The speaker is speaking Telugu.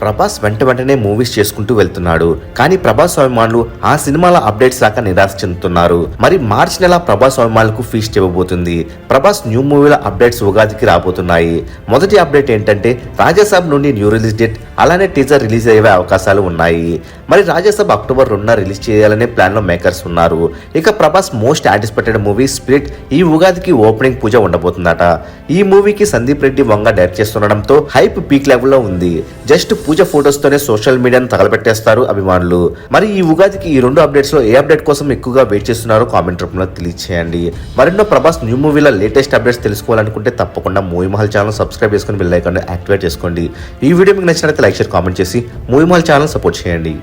ప్రభాస్ వెంటనే మూవీస్ చేసుకుంటూ వెళ్తున్నాడు. కానీ ప్రభాస్ అభిమానులు ఆ సినిమాల అప్డేట్స్ రాక నిరాశ చెందుతున్నారు. మరి మార్చి నెల ప్రభాస్ అభిమానులకు ఫీస్ట్ ఇవ్వబోతుంది. ప్రభాస్ న్యూ మూవీల అప్డేట్స్ ఉగాదికి రాబోతున్నాయి. మొదటి అప్డేట్ ఏంటంటే రాజాసాబ్ నుండి న్యూ రిలీజ్ డేట్ అలానే టీజర్ రిలీజ్ అయ్యే అవకాశాలు ఉన్నాయి. మరి రాజాసాబ్ అక్టోబర్ 2న రిలీజ్ చేయాలనే ప్లాన్ లో మేకర్స్ ఉన్నారు. ఇక Prabhas most anticipated movie spirit ఈ ఉగాదికి ఓపెనింగ్ పూజ ఉండబోతుందట. ఈ మూవీకి Sandeep Reddy Vanga direct చేస్తుండడంతో hype peak లెవెల్లో ఉంది. జస్ట్ పూజ ఫోటోస్ తోనే సోషల్ మీడియాను తగలబెట్టేస్తారు అభిమానులు. మరి ఈ ఉగాదికి ఈ రెండు అప్డేట్స్ లో ఏ అప్డేట్ కోసం ఎక్కువగా వెయిట్ చేస్తున్నారో కామెంట్ రూపంలో తెలియజేయండి. మరెన్నో ప్రభాస్ న్యూ మూవీల లేటెస్ట్ అప్డేట్స్ తెలుసుకోవాలనుకుంటే తప్పకుండా మూవీ మహల్ ఛానల్ సబ్స్క్రైబ్ చేసుకుని బెల్ ఐకాన్ యాక్టివేట్ చేసుకోండి. ఈ వీడియో మీకు నచ్చినట్లయితే లైక్ షేర్ కామెంట్ చేసి మూవీ మహల్ ఛానల్ సపోర్ట్ చేయండి.